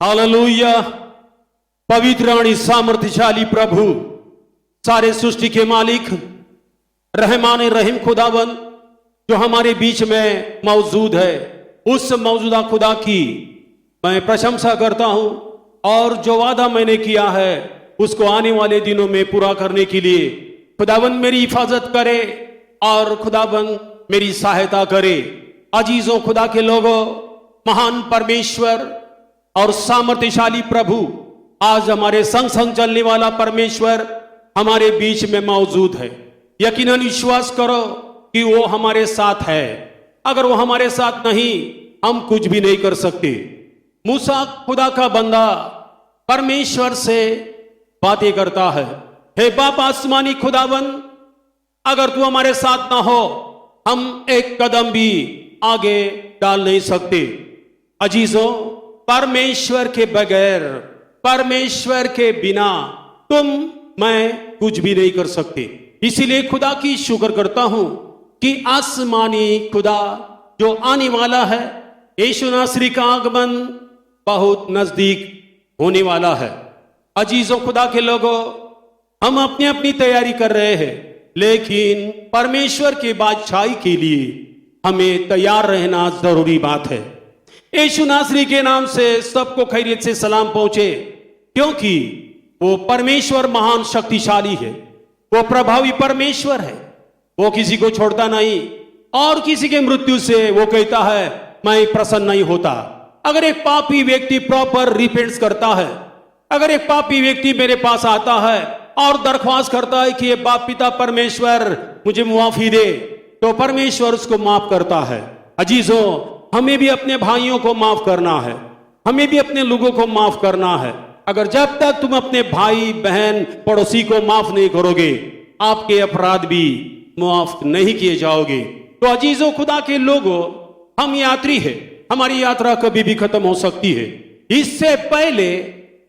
Hallelujah. पवित्र आणि सामर्थ्यशाली प्रभु, सारे सृष्टि के मालिक, रहमान रहीम खुदावन जो हमारे बीच में मौजूद है, उस मौजूदा खुदा की मैं प्रशंसा करता हूं और जो वादा मैंने किया है उसको आने वाले दिनों में पूरा करने के लिए खुदावन मेरी हिफाजत करे और खुदावन मेरी सहायता करे। अजीजों, खुदा के लोगों, महान परमेश्वर और सामर्थ्यशाली प्रभु, आज हमारे संग संग चलने वाला परमेश्वर हमारे बीच में मौजूद है। यकीनन विश्वास करो कि वो हमारे साथ है। अगर वो हमारे साथ नहीं, हम कुछ भी नहीं कर सकते। मूसा खुदा का बंदा परमेश्वर से बातें करता है, हे बाप आसमानी खुदावन, अगर तू हमारे साथ ना हो हम एक कदम भी आगे डाल नहीं सकते। अजीजों, परमेश्वर के बगैर, परमेश्वर के बिना तुम मैं कुछ भी नहीं कर सकते। इसीलिए खुदा की शुक्र करता हूं कि आसमानी खुदा जो आने वाला है, यीशु नासरी का आगमन बहुत नजदीक होने वाला है। अजीजों, खुदा के लोगों, हम अपनी अपनी तैयारी कर रहे हैं, लेकिन परमेश्वर के बादशाही के लिए हमें तैयार रहना जरूरी बात है। यीशु नासरी के नाम से सबको खैरियत से सलाम पहुंचे, क्योंकि वो परमेश्वर महान शक्तिशाली है, वो प्रभावी परमेश्वर है। वो किसी को छोड़ता नहीं और किसी के मृत्यु से वो कहता है मैं प्रसन्न नहीं होता। अगर एक पापी व्यक्ति प्रॉपर रिपेंट्स करता है, अगर एक पापी व्यक्ति मेरे पास आता है और दरख्वास्त करता है कि ये बाप पिता परमेश्वर मुझे मुआफी दे, तो परमेश्वर उसको माफ करता है। अजीजों, हमें भी अपने भाइयों को माफ करना है, हमें भी अपने लोगों को माफ करना है। अगर जब तक तुम अपने भाई बहन पड़ोसी को माफ नहीं करोगे, आपके अपराध भी माफ नहीं किए जाओगे। तो अजीजों, खुदा के लोगों, हम यात्री हैं, हमारी यात्रा कभी भी खत्म हो सकती है। इससे पहले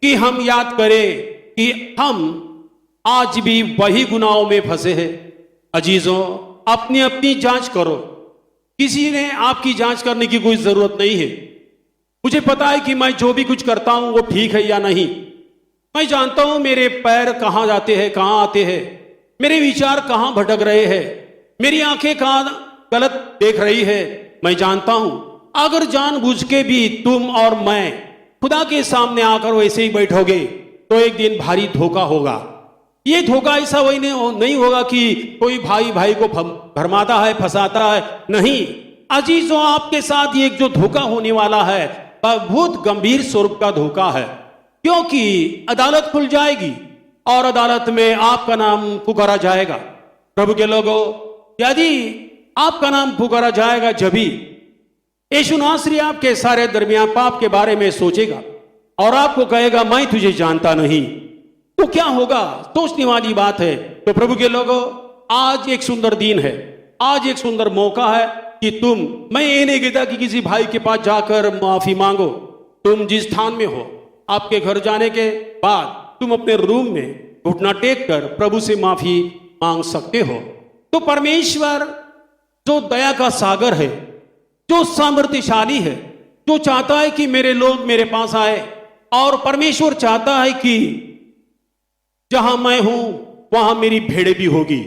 कि हम याद करें कि हम आज भी वही गुनाहों में फंसे हैं, अजीजों, अपनी अपनी जांच करो। किसी ने आपकी जांच करने की कोई जरूरत नहीं है। मुझे पता है कि मैं जो भी कुछ करता हूं वो ठीक है या नहीं। मैं जानता हूं मेरे पैर कहां जाते हैं, कहां आते हैं, मेरे विचार कहां भटक रहे हैं, मेरी आंखें कहां गलत देख रही है। मैं जानता हूं अगर जानबूझ के भी तुम और मैं खुदा के सामने आकर वैसे ही बैठोगे तो एक दिन भारी धोखा होगा। ये धोखा ऐसा वही नहीं होगा कि कोई भाई भाई को भरमाता है, फंसाता है, नहीं। अजीजों, आपके साथ ये जो धोखा होने वाला है बहुत गंभीर स्वरूप का धोखा है, क्योंकि अदालत खुल जाएगी और अदालत में आपका नाम पुकारा जाएगा। प्रभु के लोगों, यदि आपका नाम पुकारा जाएगा, जभी यीशु नासरी आपके सारे दरमियान पाप के बारे में सोचेगा और आपको कहेगा मैं तुझे जानता नहीं, तो क्या होगा? सोचने वाली बात है। तो प्रभु के लोगों, आज एक सुंदर दिन है, आज एक सुंदर मौका है कि मैं ये नहीं कहता कि किसी भाई के पास जाकर माफी मांगो। तुम जिस स्थान में हो, आपके घर जाने के बाद तुम अपने रूम में घुटना टेक कर प्रभु से माफी मांग सकते हो। तो परमेश्वर जो दया का सागर है, जो सामर्थ्यशाली है, जो चाहता है कि मेरे लोग मेरे पास आए, और परमेश्वर चाहता है कि जहां मैं हूं वहां मेरी भेड़ें भी होगी।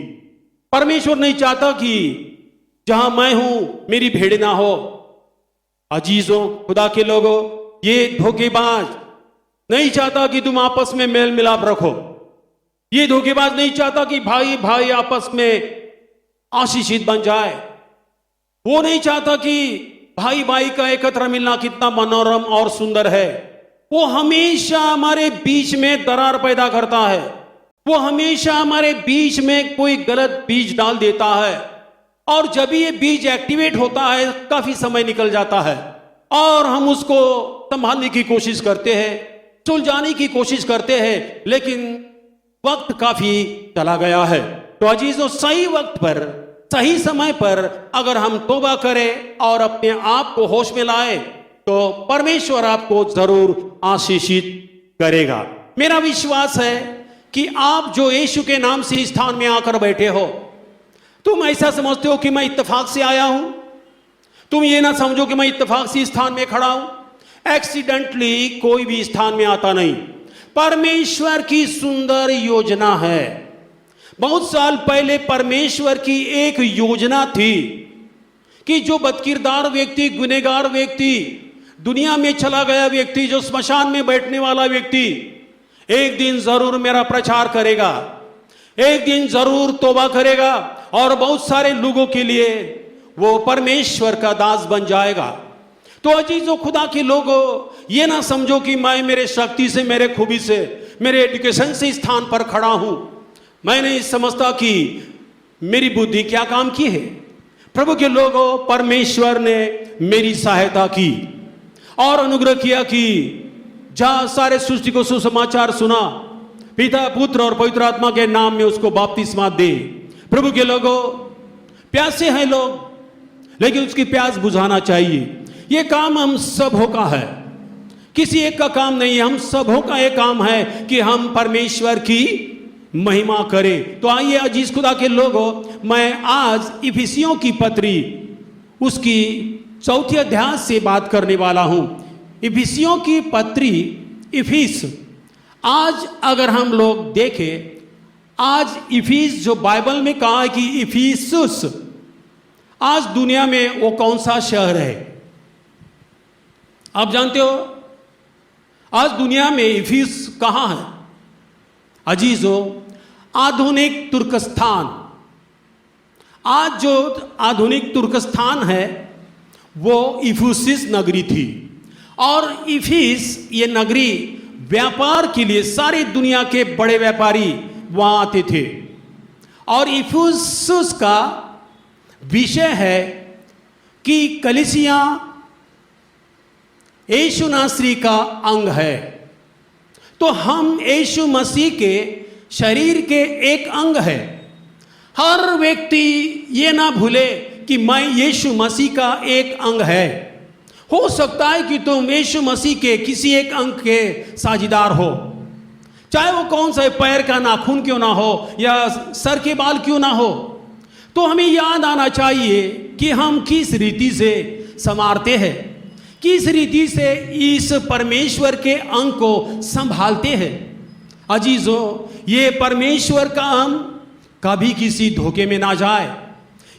परमेश्वर नहीं चाहता कि जहां मैं हूं मेरी भेड़ें ना हो। अजीजों, खुदा के लोगों, ये धोखेबाज नहीं चाहता कि तुम आपस में मेल मिलाप रखो। ये धोखेबाज नहीं चाहता कि भाई भाई आपस में आशीषित बन जाए। वो नहीं चाहता कि भाई भाई का एकत्र मिलना कितना मनोरम और सुंदर है। वो हमेशा हमारे बीच में दरार पैदा करता है, वो हमेशा हमारे बीच में कोई गलत बीज डाल देता है, और जब ये बीज एक्टिवेट होता है काफी समय निकल जाता है और हम उसको संभालने की कोशिश करते हैं, सुलझाने की कोशिश करते हैं, लेकिन वक्त काफी चला गया है। तो अजीजों, सही वक्त पर, सही समय पर अगर हम तौबा करें और अपने आप को होश में लाए तो परमेश्वर आपको जरूर आशीषित करेगा। मेरा विश्वास है कि आप जो यीशु के नाम से इस स्थान में आकर बैठे हो, तुम ऐसा समझते हो कि मैं इत्तेफाक से आया हूं। तुम ये ना समझो कि मैं इत्तेफाक से इस स्थान में खड़ा हूं। एक्सीडेंटली कोई भी स्थान में आता नहीं। परमेश्वर की सुंदर योजना है। बहुत साल पहले परमेश्वर की एक योजना थी कि जो बदकिरदार व्यक्ति, गुनहगार व्यक्ति, दुनिया में चला गया व्यक्ति, जो स्मशान में बैठने वाला व्यक्ति एक दिन जरूर मेरा प्रचार करेगा, एक दिन जरूर तौबा करेगा और बहुत सारे लोगों के लिए वो परमेश्वर का दास बन जाएगा। तो अजीजों, खुदा के लोगों, ये ना समझो कि मैं मेरे शक्ति से, मेरे खूबी से, मेरे एजुकेशन से स्थान पर खड़ा हूं। मैं नहीं समझता कि मेरी बुद्धि क्या काम की है। प्रभु के लोगों, परमेश्वर ने मेरी सहायता की और अनुग्रह किया कि जहां सारे सृष्टि को सुसमाचार सुना, पिता, पुत्र और पवित्र आत्मा के नाम में उसको बपतिस्मा दे। प्रभु के लोगों, प्यासे हैं लोग, लेकिन उसकी प्यास बुझाना चाहिए। ये काम हम सबों का है, किसी एक का काम नहीं है, हम सबों का ये काम है कि हम परमेश्वर की महिमा करें। तो आइए अजीज खुदा के लोगों, मैं आज इफिसियों की पत्री उसकी 4 अध्याय से बात करने वाला हूं। इफिसियों की पत्री, इफिस, आज अगर हम लोग देखें, आज इफिस जो बाइबल में कहा है कि इफिसुस, आज दुनिया में वो कौन सा शहर है आप जानते हो? आज दुनिया में इफिस कहां है? अजीजों, आधुनिक तुर्कस्तान। आज जो आधुनिक तुर्कस्तान है वो इफिसुस नगरी थी। और इफिस ये नगरी व्यापार के लिए सारी दुनिया के बड़े व्यापारी वहां आते थे। और इफिसुस का विषय है कि कलीसिया यीशु नासरी का अंग है। तो हम यीशु मसीह के शरीर के एक अंग है। हर व्यक्ति ये ना भूले कि मैं यीशु मसीह का एक अंग है। हो सकता है कि तुम यीशु मसीह के किसी एक अंग के साझीदार हो, चाहे वो कौन सा, पैर का नाखून क्यों ना हो या सर के बाल क्यों ना हो। तो हमें याद आना चाहिए कि हम किस रीति से संवारते हैं, किस रीति से इस परमेश्वर के अंग को संभालते हैं। अजीजों, ये परमेश्वर का अंग कभी किसी धोखे में ना जाए।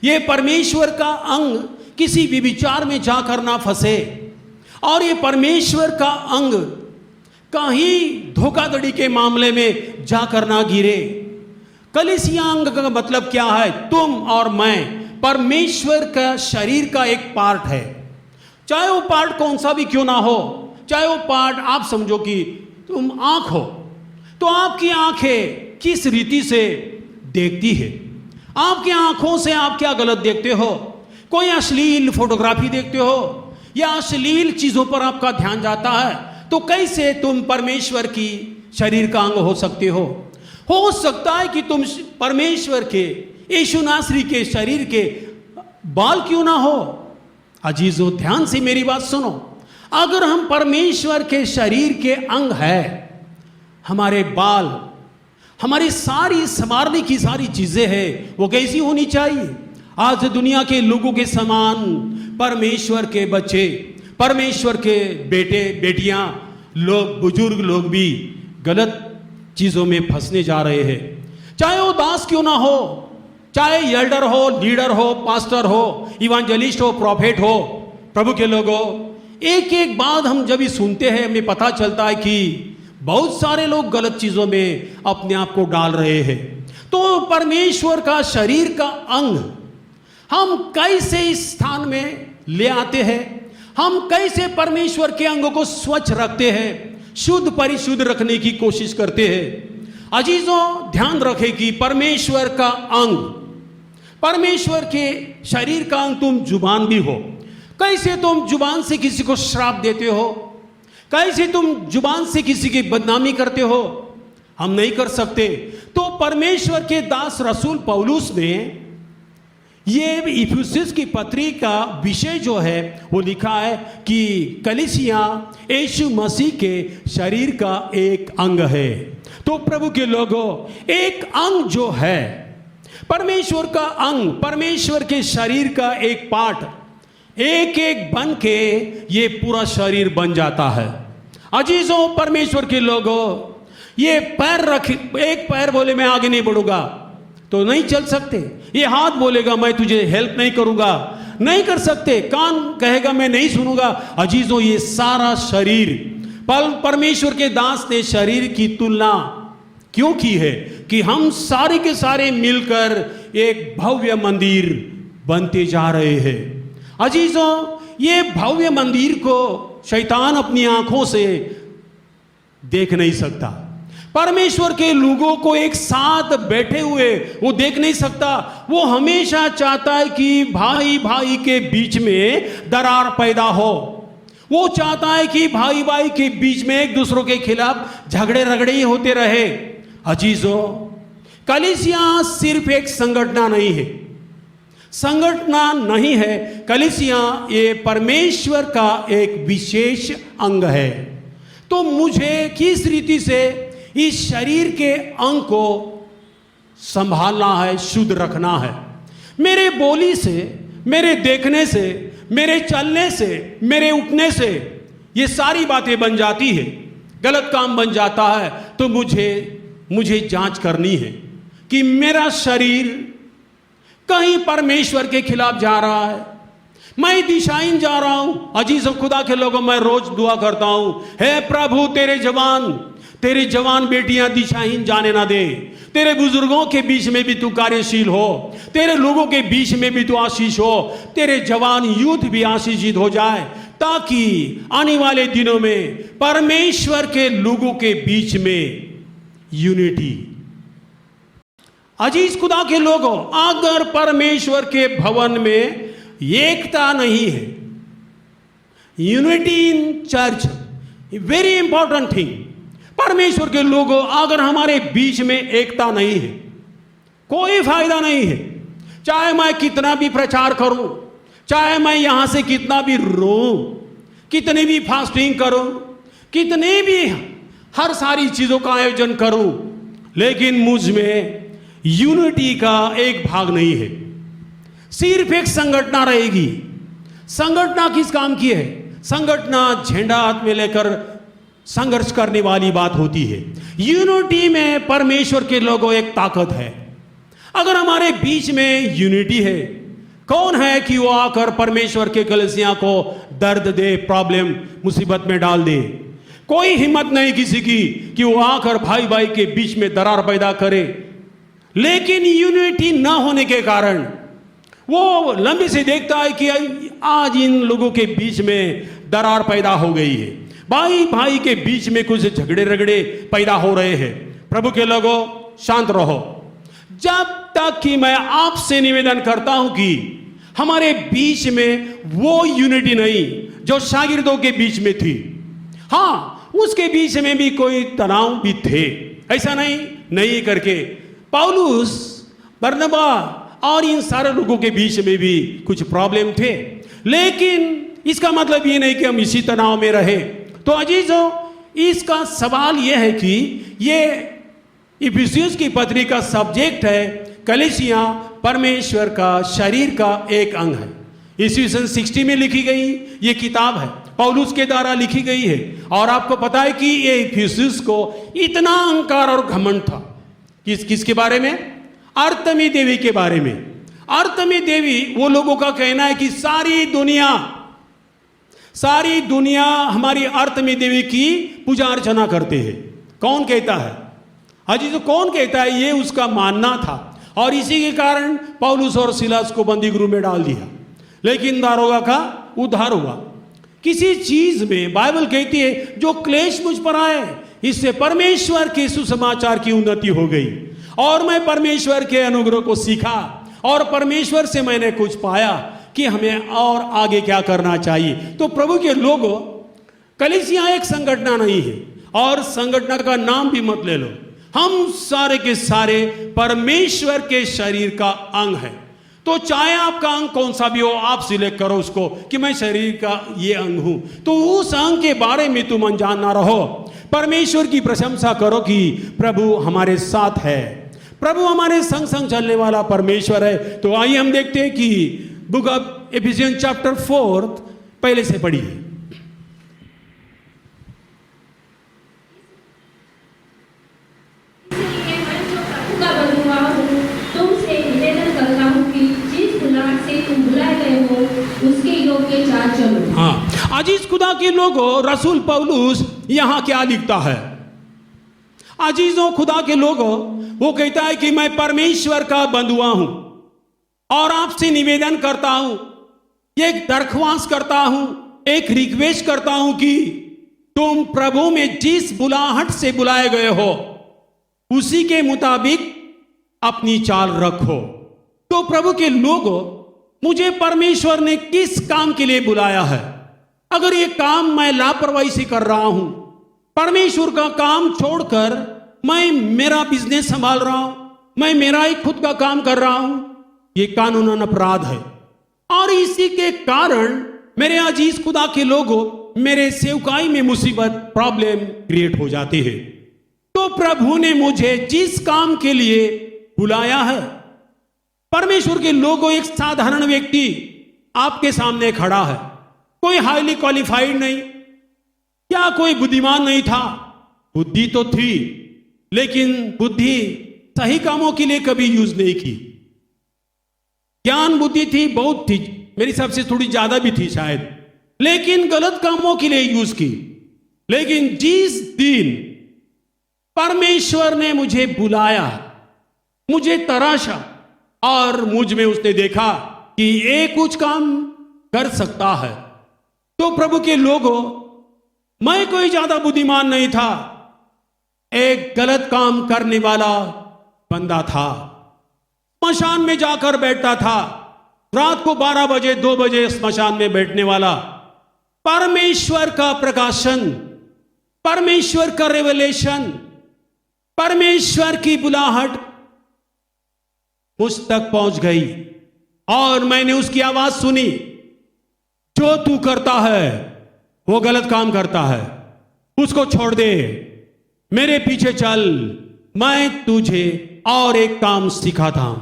ये परमेश्वर का अंग किसी विचार में जाकर ना फंसे, और ये परमेश्वर का अंग कहीं धोखाधड़ी के मामले में जाकर ना गिरे। कलीसिया अंग का मतलब क्या है? तुम और मैं परमेश्वर का शरीर का एक पार्ट है। चाहे वो पार्ट कौन सा भी क्यों ना हो, चाहे वो पार्ट आप समझो कि तुम आंख हो, तो आपकी आंखें किस रीति से देखती है? आपकी आंखों से आप क्या गलत देखते हो? कोई अश्लील फोटोग्राफी देखते हो या अश्लील चीजों पर आपका ध्यान जाता है, तो कैसे तुम परमेश्वर की शरीर का अंग हो सकते हो? हो सकता है कि तुम परमेश्वर के, यीशु नासरी के शरीर के बाल क्यों ना हो। अजीजों, ध्यान से मेरी बात सुनो। अगर हम परमेश्वर के शरीर के अंग है, हमारे बाल, हमारी सारी संवारने की सारी चीजें हैं, वो कैसी होनी चाहिए? आज दुनिया के लोगों के समान परमेश्वर के बच्चे, परमेश्वर के बेटे बेटियां, लोग, बुजुर्ग लोग भी गलत चीजों में फंसने जा रहे हैं। चाहे वो दास क्यों ना हो, चाहे एल्डर हो, लीडर हो, पास्टर हो, इवांजलिस्ट हो, प्रॉफेट हो। प्रभु के लोगों, एक एक बात हम जब भी सुनते हैं, हमें पता चलता है कि बहुत सारे लोग गलत चीजों में अपने आप को डाल रहे हैं। तो परमेश्वर का शरीर का अंग हम कैसे इस स्थान में ले आते हैं? हम कैसे परमेश्वर के अंगों को स्वच्छ रखते हैं, शुद्ध परिशुद्ध रखने की कोशिश करते हैं? अजीजों, ध्यान रखें कि परमेश्वर का अंग, परमेश्वर के शरीर का अंग तुम जुबान भी हो। कैसे तुम जुबान से किसी को श्राप देते हो? कैसे तुम जुबान से किसी की बदनामी करते हो? हम नहीं कर सकते। तो परमेश्वर के दास रसूल पौलुस ने ये इफिसुस की पत्री का विषय जो है वो लिखा है कि कलीसिया यीशु मसीह के शरीर का एक अंग है। तो प्रभु के लोगों, एक अंग जो है, परमेश्वर का अंग, परमेश्वर के शरीर का एक पार्ट, एक एक बन के ये पूरा शरीर बन जाता है। अजीजों, परमेश्वर के लोगों, ये पैर रख, एक पैर बोले मैं आगे नहीं बढ़ूंगा तो नहीं चल सकते। ये हाथ बोलेगा मैं तुझे हेल्प नहीं करूंगा, नहीं कर सकते। कान कहेगा मैं नहीं सुनूंगा। अजीजों, ये सारा शरीर, परमेश्वर के दास ने शरीर की तुलना क्यों की है कि हम सारे के सारे मिलकर एक भव्य मंदिर बनते जा रहे हैं। अजीजों, ये भव्य मंदिर को शैतान अपनी आंखों से देख नहीं सकता। परमेश्वर के लोगों को एक साथ बैठे हुए वो देख नहीं सकता। वो हमेशा चाहता है कि भाई भाई के बीच में दरार पैदा हो। वो चाहता है कि भाई भाई के बीच में एक दूसरों के खिलाफ झगड़े रगड़े ही होते रहे। अजीजों, कलीसिया सिर्फ एक संगठन नहीं है, संगठन नहीं है। कलीसिया ये परमेश्वर का एक विशेष अंग है। तो मुझे किस रीति से इस शरीर के अंग को संभालना है, शुद्ध रखना है। मेरे बोली से, मेरे देखने से, मेरे चलने से, मेरे उठने से ये सारी बातें बन जाती है, गलत काम बन जाता है। तो मुझे जांच करनी है कि मेरा शरीर कहीं परमेश्वर के खिलाफ जा रहा है, मैं दिशाहीन जा रहा हूं। अजीज खुदा के लोगों, मैं रोज दुआ करता हूं, हे प्रभु तेरे जवान बेटियां दिशाहीन जाने ना दे। तेरे बुजुर्गों के बीच में भी तू कार्यशील हो, तेरे लोगों के बीच में भी तू आशीष हो, तेरे जवान यूथ भी आशीषित हो जाए, ताकि आने वाले दिनों में परमेश्वर के लोगों के बीच में यूनिटी। अजीज खुदा के लोगों, अगर परमेश्वर के भवन में एकता नहीं है, unity in church, very important thing. परमेश्वर के लोगों, अगर हमारे बीच में एकता नहीं है, कोई फायदा नहीं है। चाहे मैं कितना भी प्रचार करूं, चाहे मैं यहां से कितना भी रोऊं, कितनी भी फास्टिंग करूं, कितने भी हर सारी चीजों का आयोजन करूं, लेकिन मुझ में यूनिटी का एक भाग नहीं है। सिर्फ एक संगठन रहेगी। संगठन किस काम की है? संगठन झंडा हाथ में लेकर संघर्ष करने वाली बात होती है। यूनिटी में परमेश्वर के लोगों एक ताकत है। अगर हमारे बीच में यूनिटी है, कौन है कि वो आकर परमेश्वर के कलीसिया को दर्द दे, प्रॉब्लम, मुसीबत में डाल दे? कोई हिम्मत नहीं किसी की कि वो आकर भाई भाई के बीच में दरार पैदा करे। लेकिन यूनिटी ना होने के कारण वो लंबे से देखता है कि आज इन लोगों के बीच में दरार पैदा हो गई है, भाई भाई के बीच में कुछ झगड़े रगड़े पैदा हो रहे हैं। प्रभु के लोगों, शांत रहो। जब तक कि मैं आपसे निवेदन करता हूं कि हमारे बीच में वो यूनिटी नहीं जो शागिर्दों के बीच में थी। हाँ, उसके बीच में भी कोई तनाव भी थे, ऐसा नहीं करके पौलुस, बरनबा और इन सारे लोगों के बीच में भी कुछ प्रॉब्लम थे। लेकिन इसका मतलब ये नहीं कि हम इसी तनाव में रहे। तो अजीजों, इसका सवाल यह है कि ये इफिसियंस की पत्री का सब्जेक्ट है, कलीसिया परमेश्वर का शरीर का एक अंग है। ईस्वी 60 में लिखी गई ये किताब है, पौलुस के द्वारा लिखी गई है। और आपको पता है कि ये इफिसियंस को इतना अहंकार और घमंड था। किसके बारे में? अर्तमी देवी के बारे में। अर्तमी देवी, वो लोगों का कहना है कि सारी दुनिया हमारी अर्तमी देवी की पूजा अर्चना करते हैं। कौन कहता है? अजी, तो कौन कहता है? ये उसका मानना था। और इसी के कारण पौलुस और सिलास को बंदी गृह में डाल दिया। लेकिन दारोगा का उद्धार हुआ। किसी चीज में बाइबल कहती है जो क्लेश मुझ पर आए, इससे परमेश्वर के सुसमाचार की उन्नति हो गई। और मैं परमेश्वर के अनुग्रह को सीखा और परमेश्वर से मैंने कुछ पाया कि हमें और आगे क्या करना चाहिए। तो प्रभु के लोगों, कलीसिया एक संगठन नहीं है और संगठन का नाम भी मत ले लो। हम सारे के सारे परमेश्वर के शरीर का अंग है। तो चाहे आपका अंग कौन सा भी हो, आप सिलेक्ट करो उसको कि मैं शरीर का ये अंग हूं। तो उस अंग के बारे में तुम अनजान ना रहो। परमेश्वर की प्रशंसा करो कि प्रभु हमारे साथ है, प्रभु हमारे संग संग चलने वाला परमेश्वर है। तो आइए हम देखते हैं कि बुक ऑफ एफिसियंस चैप्टर 4 पहले से पढ़िए। इसलिए मैं जो प्रभु का बंधुआ हूँ, तुमसे निवेदन करता हूँ कि जिस बुलाहट से तुम बुलाए गए हो उसके योग्य चाल चलो। हाँ, अजीज खुदा के लोगों, रसूल पौलुस यहाँ क्या लिखता है? अजीजों खुदा के लोगों, वो कहता है कि मैं परमेश्वर का बंधुआ हूं और आपसे निवेदन करता हूं, एक दरख्वास्त करता हूं, एक रिक्वेस्ट करता हूं कि तुम प्रभु में जिस बुलाहट से बुलाए गए हो उसी के मुताबिक अपनी चाल रखो। तो प्रभु के लोगों, मुझे परमेश्वर ने किस काम के लिए बुलाया है? अगर ये काम मैं लापरवाही से कर रहा हूं, परमेश्वर का काम छोड़कर मैं मेरा बिजनेस संभाल रहा हूं, मैं मेरा ही खुद का काम कर रहा हूं, ये कानूनन अपराध है। और इसी के कारण मेरे अजीज खुदा के लोगों, मेरे सेवकाई में मुसीबत, प्रॉब्लम क्रिएट हो जाती है। तो प्रभु ने मुझे जिस काम के लिए बुलाया है, परमेश्वर के लोगों, एक साधारण व्यक्ति आपके सामने खड़ा है, कोई हाईली क्वालिफाइड नहीं, क्या कोई बुद्धिमान नहीं था? बुद्धि तो थी, लेकिन बुद्धि सही कामों के लिए कभी यूज नहीं की। ज्ञान बुद्धि थी, बहुत थी, मेरी हिसाब से थोड़ी ज्यादा भी थी शायद, लेकिन गलत कामों के लिए यूज की। लेकिन जिस दिन परमेश्वर ने मुझे बुलाया, मुझे तराशा और मुझ में उसने देखा कि ये कुछ काम कर सकता है, तो प्रभु के लोगों, मैं कोई ज्यादा बुद्धिमान नहीं था, एक गलत काम करने वाला बंदा था। स्मशान में जाकर बैठता था, रात को 12 बजे 2 बजे स्मशान में बैठने वाला। परमेश्वर का प्रकाशन, परमेश्वर का रेवलेशन, परमेश्वर की बुलाहट मुझ तक पहुंच गई और मैंने उसकी आवाज सुनी, जो तू करता है वो गलत काम करता है, उसको छोड़ दे, मेरे पीछे चल, मैं तुझे और एक काम सिखाता हूं।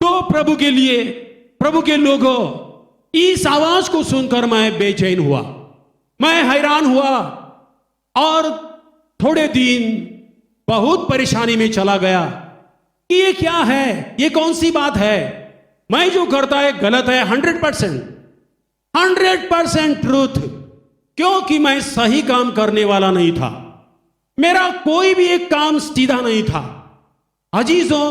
तो प्रभु के लिए, प्रभु के लोगों, इस आवाज को सुनकर मैं बेचैन हुआ, मैं हैरान हुआ और थोड़े दिन बहुत परेशानी में चला गया कि ये क्या है, ये कौन सी बात है, मैं जो करता है गलत है, 100% ट्रूथ, क्योंकि मैं सही काम करने वाला नहीं था, मेरा कोई भी एक काम सीधा नहीं था। अजीजों,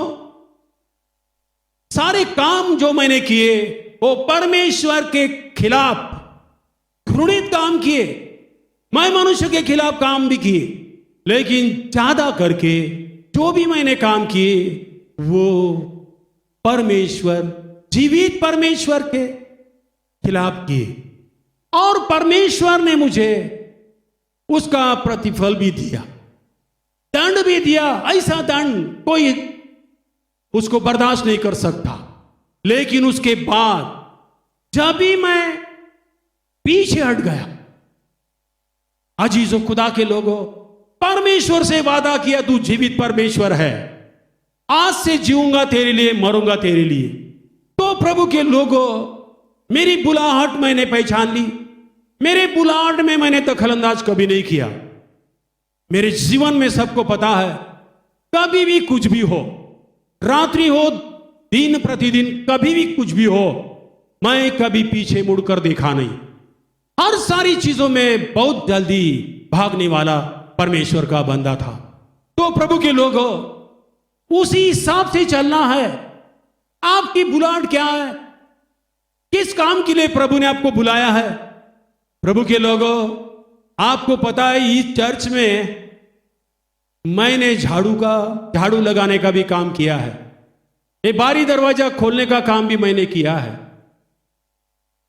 सारे काम जो मैंने किए वो परमेश्वर के खिलाफ घृणित काम किए, मैं मनुष्य के खिलाफ काम भी किए, लेकिन ज्यादा करके जो भी मैंने काम किए वो परमेश्वर, जीवित परमेश्वर के खिलाफ किए, और परमेश्वर ने मुझे उसका प्रतिफल भी दिया, दंड भी दिया। ऐसा दंड कोई उसको बर्दाश्त नहीं कर सकता। लेकिन उसके बाद जब भी मैं पीछे हट गया, अजीजों खुदा के लोगों, परमेश्वर से वादा किया तू जीवित परमेश्वर है, आज से जीऊंगा तेरे लिए, मरूंगा तेरे लिए। तो प्रभु के लोगों, मेरी बुलाहट मैंने पहचान ली, मेरे बुलाहट में मैंने दखलंदाज कभी नहीं किया। मेरे जीवन में सबको पता है, कभी भी कुछ भी हो, रात्रि हो, दिन प्रतिदिन, कभी भी कुछ भी हो, मैं कभी पीछे मुड़कर देखा नहीं। हर सारी चीजों में बहुत जल्दी भागने वाला परमेश्वर का बंदा था। तो प्रभु के लोगों, उसी हिसाब से चलना है। आपकी बुलाहट क्या है? किस काम के लिए प्रभु ने आपको बुलाया है? प्रभु के लोगों, आपको पता है इस चर्च में मैंने झाड़ू लगाने का भी काम किया है, ये बारी दरवाजा खोलने का काम भी मैंने किया है।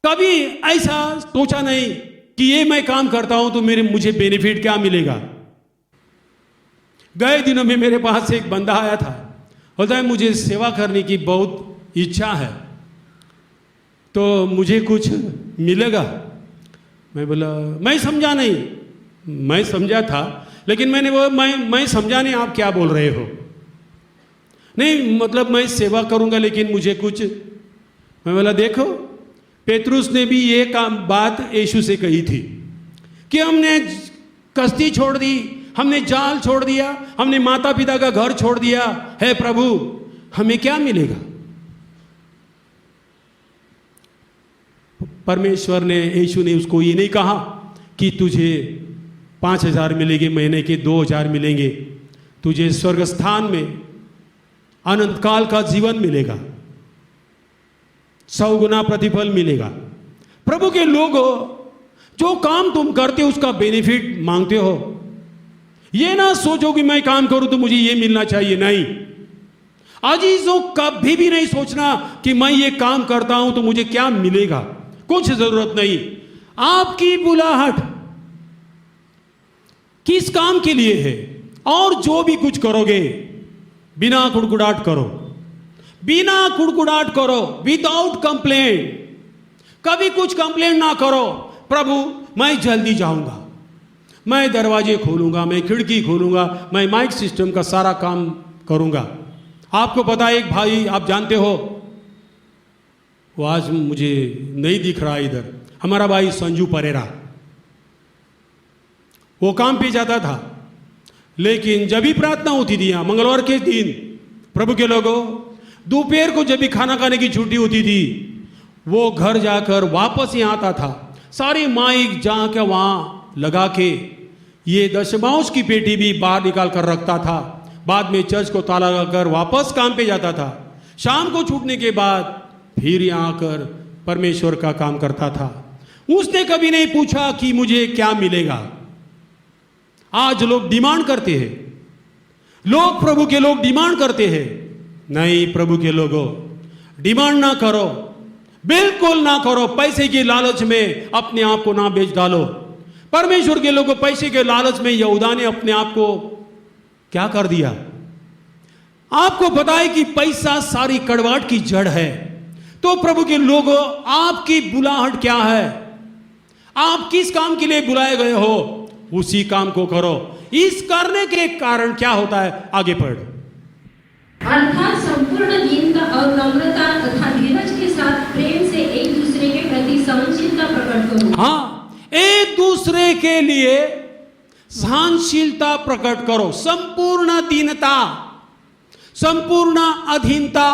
कभी ऐसा सोचा नहीं कि ये मैं काम करता हूं तो मुझे बेनिफिट क्या मिलेगा। गए दिनों में मेरे पास एक बंदा आया था, बोलता है मुझे सेवा करने की बहुत इच्छा है, तो मुझे कुछ मिलेगा? मैं बोला, मैं समझा नहीं, मैं समझा था लेकिन मैं समझा नहीं आप क्या बोल रहे हो। नहीं मतलब मैं सेवा करूंगा लेकिन मुझे कुछ। मैं बोला देखो, पेतरुस ने भी ये बात यीशु से कही थी कि हमने कश्ती छोड़ दी, हमने जाल छोड़ दिया, हमने माता पिता का घर छोड़ दिया है, प्रभु हमें क्या मिलेगा? परमेश्वर ने, यीशु ने उसको ये नहीं कहा कि तुझे 5,000 मिलेंगे, महीने के 2,000 मिलेंगे, तुझे स्वर्ग स्थान में अनंत काल का जीवन मिलेगा, 100 गुना प्रतिफल मिलेगा। प्रभु के लोगों, जो काम तुम करते हो उसका बेनिफिट मांगते हो। ये ना सोचो कि मैं काम करूं तो मुझे ये मिलना चाहिए, नहीं। अजीजों, कभी भी नहीं सोचना कि मैं ये काम करता हूं तो मुझे क्या मिलेगा, कुछ जरूरत नहीं। आपकी बुलाहट किस काम के लिए है, और जो भी कुछ करोगे बिना कुड़कुड़ाहट करो, बिना कुड़कुड़ाहट करो, विदाउट कंप्लेंट। कभी कुछ कंप्लेंट ना करो, प्रभु मैं जल्दी जाऊंगा, मैं दरवाजे खोलूंगा, मैं खिड़की खोलूंगा, मैं माइक सिस्टम का सारा काम करूंगा। आपको पता है, एक भाई आप जानते हो, वो आज मुझे नहीं दिख रहा इधर, हमारा भाई संजू परेरा, वो काम पे जाता था, लेकिन जब भी प्रार्थना होती थी, मंगलवार के दिन, प्रभु के लोगों, दोपहर को जब भी खाना खाने की छुट्टी होती थी, वो घर जाकर वापस ही आता था, सारी माइक जाकर वहां लगा के, ये दशमांश की पेटी भी बाहर निकाल कर रखता था। बाद में चर्च को ताला लगाकर वापस काम पे जाता था। शाम को छूटने के बाद फिर यहाँ आकर परमेश्वर का काम करता था। उसने कभी नहीं पूछा कि मुझे क्या मिलेगा। आज लोग डिमांड करते हैं, लोग, प्रभु के लोग डिमांड करते हैं। नहीं, प्रभु के लोगों, डिमांड ना करो, बिल्कुल ना करो। पैसे की लालच में अपने आप को ना बेच डालो। परमेश्वर के लोगों, पैसे के लालच में यहूदा ने अपने आप को क्या कर दिया? आपको पता है कि पैसा सारी कड़वाहट की जड़ है। तो प्रभु के लोगों, आपकी बुलाहट क्या है? आप किस काम के लिए बुलाए गए हो, उसी काम को करो। इस करने के कारण क्या होता है, आगे पढ़। अर्थात संपूर्ण दीनता और नम्रता तथा धीरज के साथ प्रेम से एक दूसरे के प्रति सहनशीलता प्रकट करो। हाँ, एक दूसरे के लिए सहनशीलता प्रकट करो। संपूर्ण दीनता, संपूर्ण अधीनता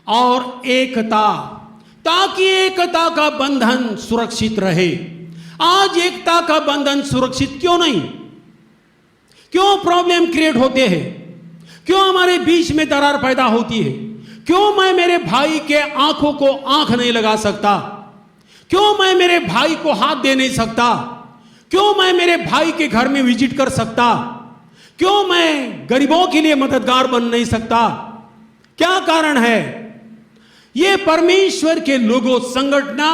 और एकता, ताकि एकता का बंधन सुरक्षित रहे। आज एकता का बंधन सुरक्षित क्यों नहीं? क्यों प्रॉब्लम क्रिएट होते हैं? क्यों हमारे बीच में दरार पैदा होती है? क्यों मैं मेरे भाई के आंखों को आंख नहीं लगा सकता? क्यों मैं मेरे भाई को हाथ दे नहीं सकता? क्यों मैं मेरे भाई के घर में विजिट कर सकता? क्यों मैं गरीबों के लिए मददगार बन नहीं सकता? क्या कारण है? यह परमेश्वर के लोगों, संगठना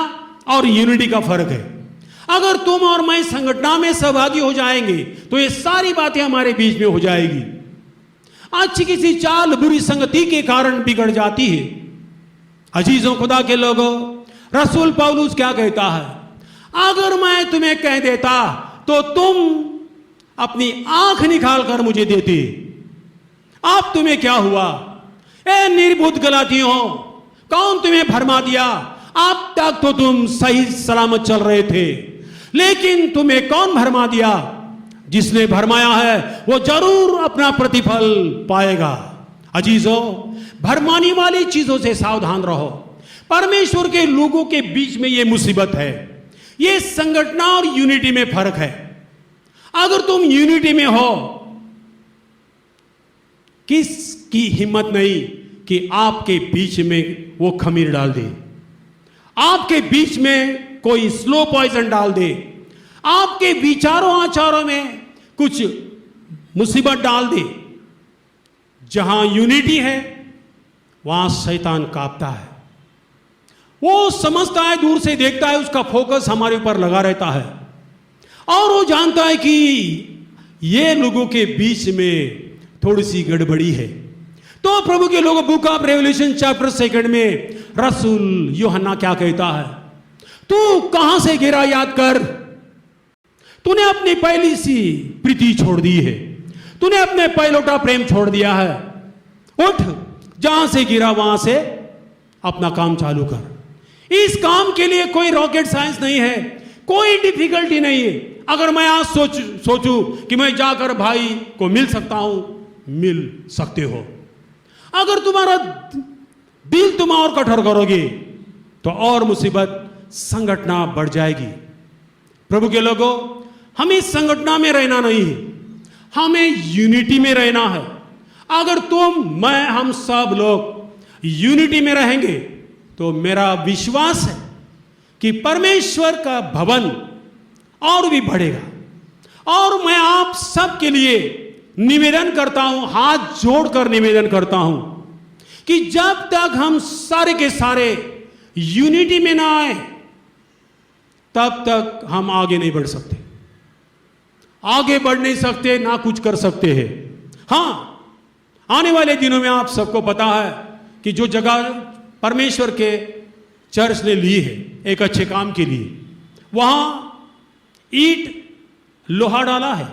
और यूनिटी का फर्क है। अगर तुम और मैं संगठना में सहभागी हो जाएंगे तो ये सारी बातें हमारे बीच में हो जाएगी। अच्छी किसी चाल बुरी संगति के कारण बिगड़ जाती है। अजीजों, खुदा के लोगों, रसूल पौलुस क्या कहता है? अगर मैं तुम्हें कह देता तो तुम अपनी आंख निकाल कर मुझे देते। अब तुम्हें क्या हुआ? ए निर्बुद्ध गलातियों, कौन तुम्हें भरमा दिया? अब तक तो तुम सही सलामत चल रहे थे, लेकिन तुम्हें कौन भरमा दिया? जिसने भरमाया है वो जरूर अपना प्रतिफल पाएगा। अजीजों, भरमाने वाली चीजों से सावधान रहो। परमेश्वर के लोगों के बीच में ये मुसीबत है। ये संगठना और यूनिटी में फर्क है। अगर तुम यूनिटी में हो, किसकी हिम्मत नहीं कि आपके बीच में वो खमीर डाल दे, आपके बीच में कोई स्लो पॉइजन डाल दे, आपके विचारों आचारों में कुछ मुसीबत डाल दे। जहां यूनिटी है वहां शैतान कांपता है। वो समझता है, दूर से देखता है, उसका फोकस हमारे ऊपर लगा रहता है और वो जानता है कि ये लोगों के बीच में थोड़ी सी गड़बड़ी है। तो प्रभु के लोगों, बुक ऑफ रेवल्यूशन चैप्टर 2 में रसूल यूहन्ना क्या कहता है? तू कहां से गिरा, याद कर। तूने अपनी पहली सी प्रीति छोड़ दी है, तूने अपने पहलोटा प्रेम छोड़ दिया है। उठ, जहां से गिरा वहां से अपना काम चालू कर। इस काम के लिए कोई रॉकेट साइंस नहीं है, कोई डिफिकल्टी नहीं है। अगर मैं आज सोचूं कि मैं जाकर भाई को मिल सकता हूं, मिल सकते हो। अगर तुम्हारा दिल तुम और कठोर करोगे तो और मुसीबत संगठना बढ़ जाएगी। प्रभु के लोगों, हमें संगठना में रहना नहीं है, हमें यूनिटी में रहना है। अगर तुम, मैं, हम सब लोग यूनिटी में रहेंगे तो मेरा विश्वास है कि परमेश्वर का भवन और भी बढ़ेगा। और मैं आप सबके लिए निवेदन करता हूं, हाथ जोड़कर निवेदन करता हूं कि जब तक हम सारे के सारे यूनिटी में ना आए तब तक हम आगे नहीं बढ़ सकते, आगे बढ़ नहीं सकते, ना कुछ कर सकते हैं। हां, आने वाले दिनों में आप सबको पता है कि जो जगह परमेश्वर के चर्च ने ली है एक अच्छे काम के लिए, वहां ईंट लोहा डाला है।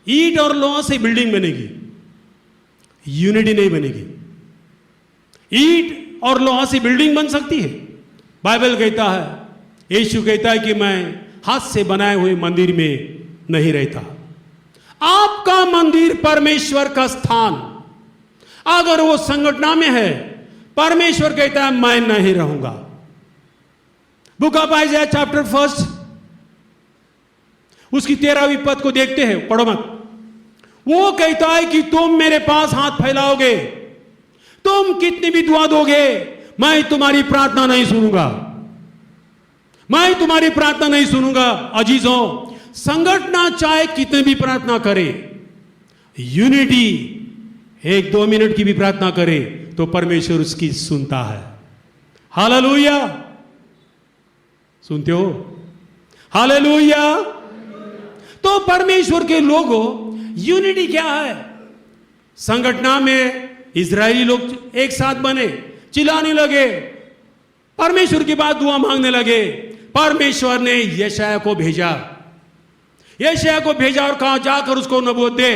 ईंट और लोहा से बिल्डिंग बनेगी, यूनिटी नहीं बनेगी। ईंट और लोहा से बिल्डिंग बन सकती है। बाइबल कहता है, यीशु कहता है कि मैं हाथ से बनाए हुए मंदिर में नहीं रहता। आपका मंदिर परमेश्वर का स्थान अगर वो संगठना में है, परमेश्वर कहता है मैं नहीं रहूंगा। बुक ऑफ आइज़ाया चैप्टर 1 उसकी 13वीं पद को देखते हैं, पढ़ो मत। वो कहता है कि तुम मेरे पास हाथ फैलाओगे, तुम कितनी भी दुआ दोगे, मैं तुम्हारी प्रार्थना नहीं सुनूंगा, मैं तुम्हारी प्रार्थना नहीं सुनूंगा। अजीजों, संगठना चाहे कितनी भी प्रार्थना करे, यूनिटी 1-2 मिनट की भी प्रार्थना करे तो परमेश्वर उसकी सुनता है। हालेलुया, सुनते हो? हालेलुया। तो परमेश्वर के लोगों, यूनिटी क्या है? संगठना में इजरायली लोग एक साथ बने, चिल्लाने लगे, परमेश्वर की बात दुआ मांगने लगे। परमेश्वर ने यशायाह को भेजा, यशायाह को भेजा और कहा जाकर उसको नबूवत दे।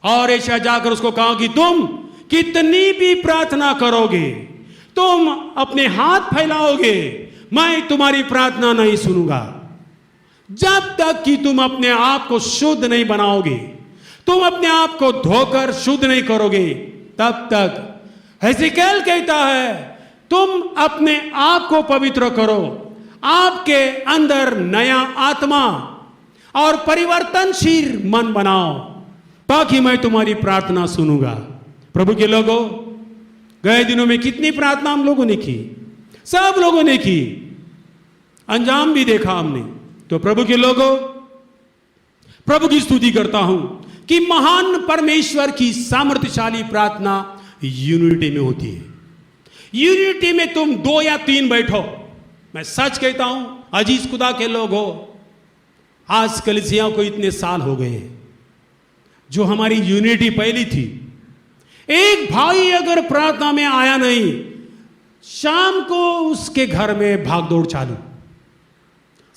और यशायाह जाकर उसको कहा कि तुम कितनी भी प्रार्थना करोगे, तुम अपने हाथ फैलाओगे, मैं तुम्हारी प्रार्थना नहीं सुनूंगा। जब तक कि तुम अपने आप को शुद्ध नहीं बनाओगे, तुम अपने आप को धोकर शुद्ध नहीं करोगे, तब तक हेzekiel कहता है तुम अपने आप को पवित्र करो, आपके अंदर नया आत्मा और परिवर्तनशील मन बनाओ, ताकि मैं तुम्हारी प्रार्थना सुनूंगा। प्रभु के लोगों, गए दिनों में कितनी प्रार्थना हम लोगों ने की, सब लोगों ने की, अंजाम भी देखा हमने। तो प्रभु के लोगों, प्रभु की स्तुति करता हूं कि महान परमेश्वर की सामर्थ्यशाली प्रार्थना यूनिटी में होती है। यूनिटी में तुम 2 या 3 बैठो। मैं सच कहता हूं, अजीज खुदा के लोग हो, आज कलीसिया को इतने साल हो गए हैं, जो हमारी यूनिटी पहली थी। एक भाई अगर प्रार्थना में आया नहीं, शाम को उसके घर में भागदौड़ चालू,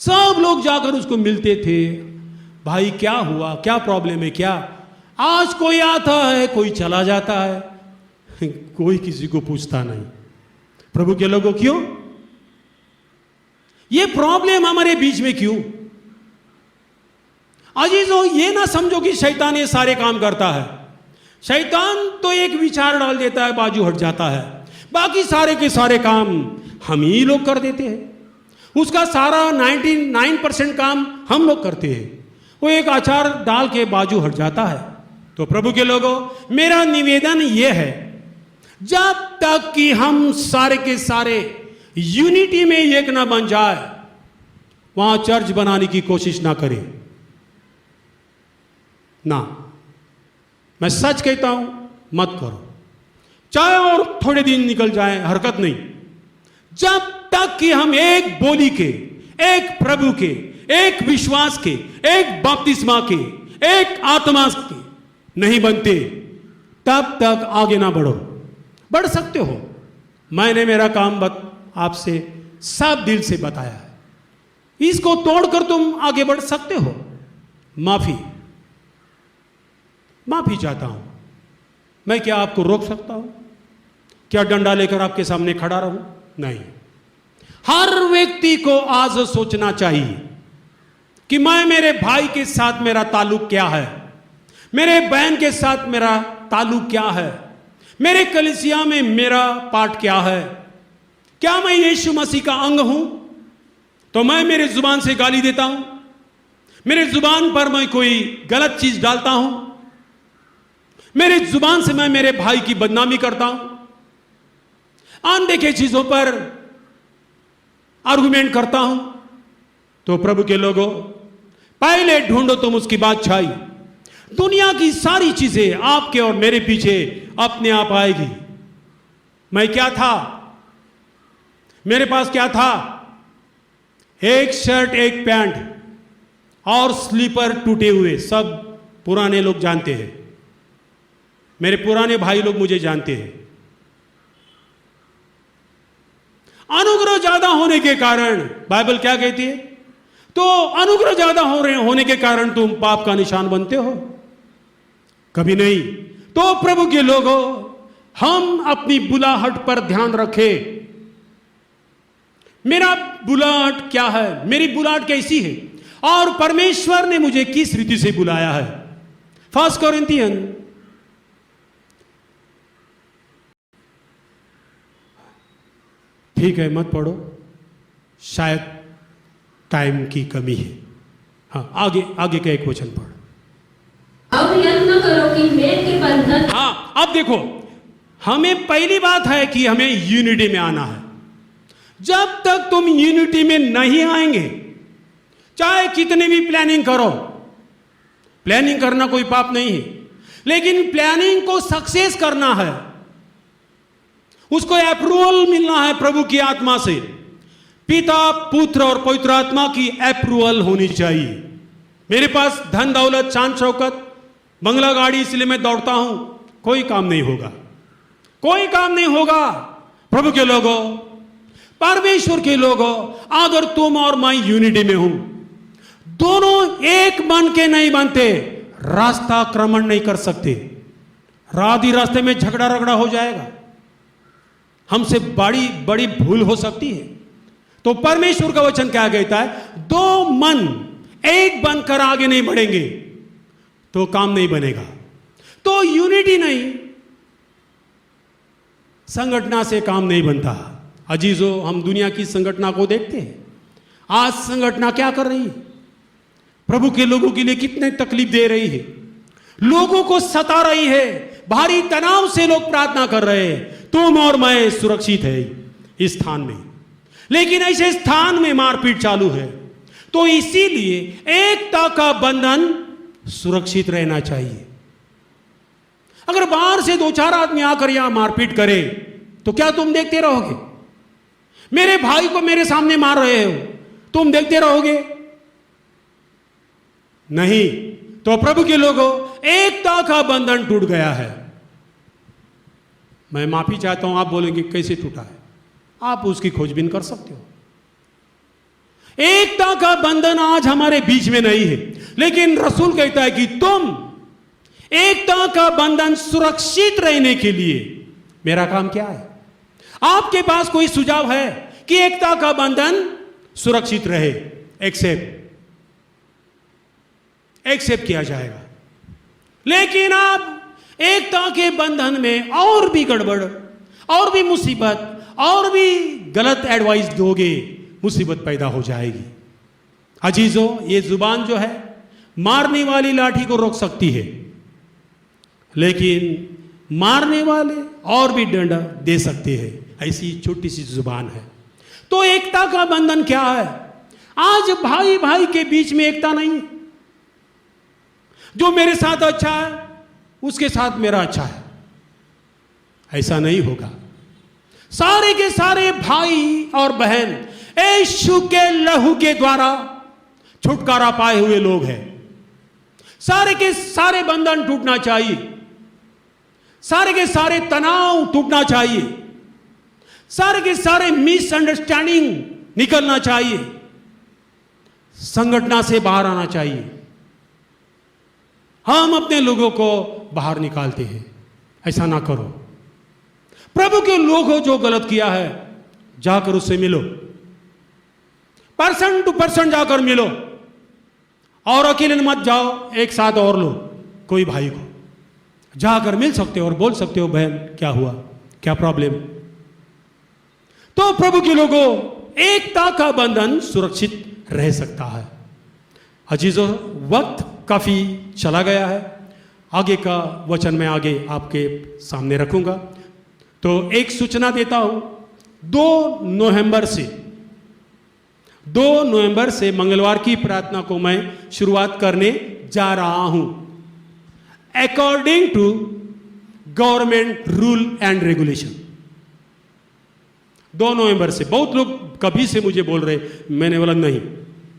सब लोग जाकर उसको मिलते थे, भाई क्या हुआ, क्या प्रॉब्लम है, क्या। आज कोई आता है, कोई चला जाता है, कोई किसी को पूछता नहीं। प्रभु के लोगों, क्यों ये प्रॉब्लम हमारे बीच में, क्यों? अजीजों, ये ना समझो कि शैतान ये सारे काम करता है। शैतान तो एक विचार डाल देता है, बाजू हट जाता है, बाकी सारे के सारे काम हम ही लोग कर देते हैं। उसका सारा 99% काम हम लोग करते हैं, वो एक अचार डाल के बाजू हट जाता है। तो प्रभु के लोगों, मेरा निवेदन ये है, जब तक कि हम सारे के सारे यूनिटी में एक ना बन जाए, वहां चर्च बनाने की कोशिश ना करें ना। मैं सच कहता हूं, मत करो, चाहे और थोड़े दिन निकल जाए, हरकत नहीं। जब तक कि हम एक बोली के, एक प्रभु के, एक विश्वास के, एक बपतिस्मा के, एक आत्मा के नहीं बनते, तब तक आगे ना बढ़ो। बढ़ सकते हो, मैंने मेरा काम आपसे सब दिल से बताया है, इसको तोड़कर तुम आगे बढ़ सकते हो। माफी चाहता हूं। मैं क्या आपको रोक सकता हूं? क्या डंडा लेकर आपके सामने खड़ा रहूं? नहीं। हर व्यक्ति को आज सोचना चाहिए कि मैं मेरे भाई के साथ मेरा ताल्लुक क्या है, मेरे बहन के साथ मेरा ताल्लुक क्या है, मेरे कलीसिया में मेरा पार्ट क्या है। क्या मैं यीशु मसीह का अंग हूं? तो मैं मेरे जुबान से गाली देता हूं, मेरे जुबान पर मैं कोई गलत चीज डालता हूं, मेरे जुबान से मैं मेरे भाई की बदनामी करता हूं, अनदेखे चीजों पर आर्गुमेंट करता हूं, तो प्रभु के लोगों, पहले ढूंढो तुम उसकी बादशाही। दुनिया की सारी चीजें आपके और मेरे पीछे अपने आप आएगी। मैं क्या था? मेरे पास क्या था? एक शर्ट, एक पैंट और स्लीपर टूटे हुए, सब पुराने लोग जानते हैं, मेरे पुराने भाई लोग मुझे जानते हैं। अनुग्रह ज्यादा होने के कारण बाइबल क्या कहती है? तो अनुग्रह ज्यादा होने के कारण तुम पाप का निशान बनते हो? कभी नहीं। तो प्रभु के लोगों, हम अपनी बुलाहट पर ध्यान रखें। मेरा बुलाहट क्या है? मेरी बुलाहट कैसी है और परमेश्वर ने मुझे किस रीति से बुलाया है? 1 कोरिन्थियन ठीक है, मत पढ़ो, शायद टाइम की कमी है। हाँ, आगे का एक वचन पढ़। अब यत्न करो कि मेल के बंधन। हाँ, अब देखो, हमें पहली बात है कि हमें यूनिटी में आना है। जब तक तुम यूनिटी में नहीं आएंगे, चाहे कितनी भी प्लानिंग करो, प्लानिंग करना कोई पाप नहीं है, लेकिन प्लानिंग को सक्सेस करना है, उसको अप्रूवल मिलना है प्रभु की आत्मा से। पिता, पुत्र और पवित्र आत्मा की अप्रूवल होनी चाहिए। मेरे पास धन दौलत, शान शौकत, बंगला गाड़ी, इसलिए मैं दौड़ता हूं, कोई काम नहीं होगा, कोई काम नहीं होगा। प्रभु के लोगों, परमेश्वर के लोगों, अगर तुम और मैं यूनिटी में हूं, दोनों एक बन के नहीं बनते, रास्ता क्रमण नहीं कर सकते, आधी रास्ते में झगड़ा रगड़ा हो जाएगा, हमसे बड़ी बड़ी भूल हो सकती है। तो परमेश्वर का वचन क्या कहता है? दो मन एक बनकर आगे नहीं बढ़ेंगे तो काम नहीं बनेगा। तो यूनिटी नहीं, संगठना से काम नहीं बनता। अजीजों, हम दुनिया की संगठना को देखते हैं। आज संगठना क्या कर रही है? प्रभु के लोगों के लिए कितने तकलीफ दे रही है, लोगों को सता रही है, भारी तनाव से लोग प्रार्थना कर रहे हैं, तुम और मैं सुरक्षित है इस स्थान में, लेकिन ऐसे स्थान में मारपीट चालू है। तो इसीलिए एकता का बंधन सुरक्षित रहना चाहिए। अगर बाहर से 2-4 आदमी आकर यहां मारपीट करे तो क्या तुम देखते रहोगे? मेरे भाई को मेरे सामने मार रहे हो, तुम देखते रहोगे? नहीं। तो प्रभु के लोगों, एकता का बंधन टूट गया है। मैं माफी चाहता हूं, आप बोलेंगे कैसे टूटा है? आप उसकी खोजबीन कर सकते हो। एकता का बंधन आज हमारे बीच में नहीं है, लेकिन रसूल कहता है कि तुम एकता का बंधन सुरक्षित रहने के लिए मेरा काम क्या है? आपके पास कोई सुझाव है कि एकता का बंधन सुरक्षित रहे? एक्सेप्ट किया जाएगा। लेकिन आप एकता के बंधन में और भी गड़बड़, और भी मुसीबत, और भी गलत एडवाइस दोगे, मुसीबत पैदा हो जाएगी। अजीजों, ये जुबान जो है मारने वाली लाठी को रोक सकती है, लेकिन मारने वाले और भी दंड दे सकते हैं। ऐसी छोटी सी जुबान है। तो एकता का बंधन क्या है? आज भाई भाई के बीच में एकता नहीं है। जो मेरे साथ अच्छा है उसके साथ मेरा अच्छा है, ऐसा नहीं होगा। सारे के सारे भाई और बहन यीशु के लहू के द्वारा छुटकारा पाए हुए लोग हैं। सारे के सारे बंधन टूटना चाहिए, सारे के सारे तनाव टूटना चाहिए, सारे के सारे मिसअंडरस्टैंडिंग निकलना चाहिए, संगठना से बाहर आना चाहिए। हम अपने लोगों को बाहर निकालते हैं, ऐसा ना करो। प्रभु के लोगों जो गलत किया है जाकर उससे मिलो, पर्सन टू पर्सन जाकर मिलो, और अकेले मत जाओ, एक साथ और लो कोई भाई को, जाकर मिल सकते हो और बोल सकते हो बहन क्या हुआ, क्या प्रॉब्लम। तो प्रभु के लोगों, एकता का बंधन सुरक्षित रह सकता है। अजीजों, वक्त काफी चला गया है, आगे का वचन मैं आगे आपके सामने रखूंगा। तो एक सूचना देता हूं, 2 नवंबर से मंगलवार की प्रार्थना को मैं शुरुआत करने जा रहा हूं, according to government rule and regulation. 2 नवंबर से। बहुत लोग कभी से मुझे बोल रहे, मैंने बोला नहीं,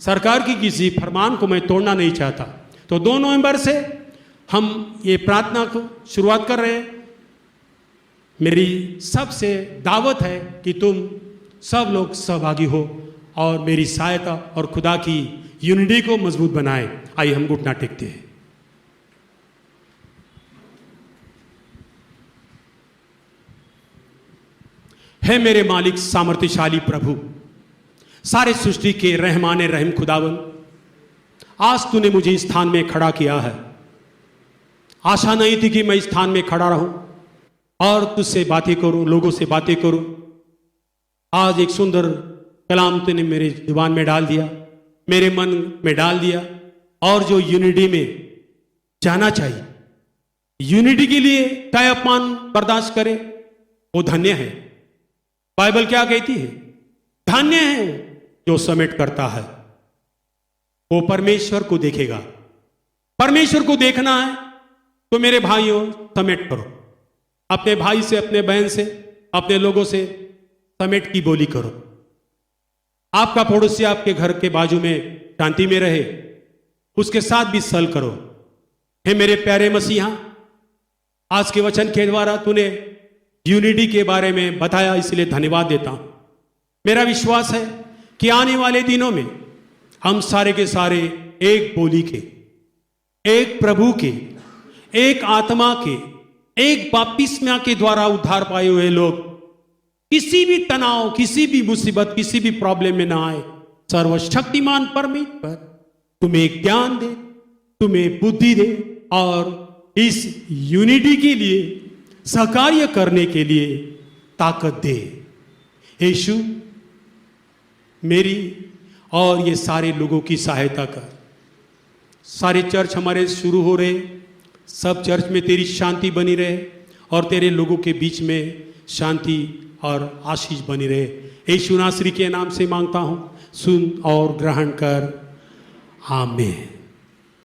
सरकार की किसी फरमान को मैं तोड़ना नहीं चाहता। तो 2 नवंबर से हम ये प्रार्थना को शुरुआत कर रहे हैं। मेरी सबसे दावत है कि तुम सब लोग सहभागी हो और मेरी सहायता और खुदा की यूनिटी को मजबूत बनाए। आइए हम घुटना टेकते हैं। है मेरे मालिक सामर्थ्यशाली प्रभु, सारे सृष्टि के रहमाने रहम खुदावन, आज तूने मुझे इस स्थान में खड़ा किया है। आशा नहीं थी कि मैं इस स्थान में खड़ा रहूं और तुझसे बातें करूं, लोगों से बातें करूं। आज एक सुंदर कलाम तूने मेरे जुबान में डाल दिया, मेरे मन में डाल दिया, और जो यूनिटी में जाना चाहिए, यूनिटी के लिए तय अपमान बर्दाश्त करे, वो धन्य है। बाइबल क्या कहती है? धन्य है जो समेट करता है, वो परमेश्वर को देखेगा। परमेश्वर को देखना है तो मेरे भाइयों समेट करो, अपने भाई से, अपने बहन से, अपने लोगों से समेट की बोली करो। आपका पड़ोसी आपके घर के बाजू में शांति में रहे, उसके साथ भी सल करो। हे मेरे प्यारे मसीहा, आज के वचन के द्वारा तूने यूनिटी के बारे में बताया, इसलिए धन्यवाद देता हूं। मेरा विश्वास है कि आने वाले दिनों में हम सारे के सारे एक बोली के, एक प्रभु के, एक आत्मा के, एक बपतिस्मा के द्वारा उद्धार पाए हुए लोग किसी भी तनाव, किसी भी मुसीबत, किसी भी प्रॉब्लम में ना आए। सर्वशक्तिमान परमेश्वर तुम्हें ज्ञान दे, तुम्हें बुद्धि दे, और इस यूनिटी के लिए सहकार्य करने के लिए ताकत दे। यीशु, मेरी और ये सारे लोगों की सहायता कर। सारे चर्च हमारे शुरू हो रहे, सब चर्च में तेरी शांति बनी रहे और तेरे लोगों के बीच में शांति और आशीष बनी रहे। यीशु नासरी के नाम से मांगता हूं, सुन और ग्रहण कर। आमीन।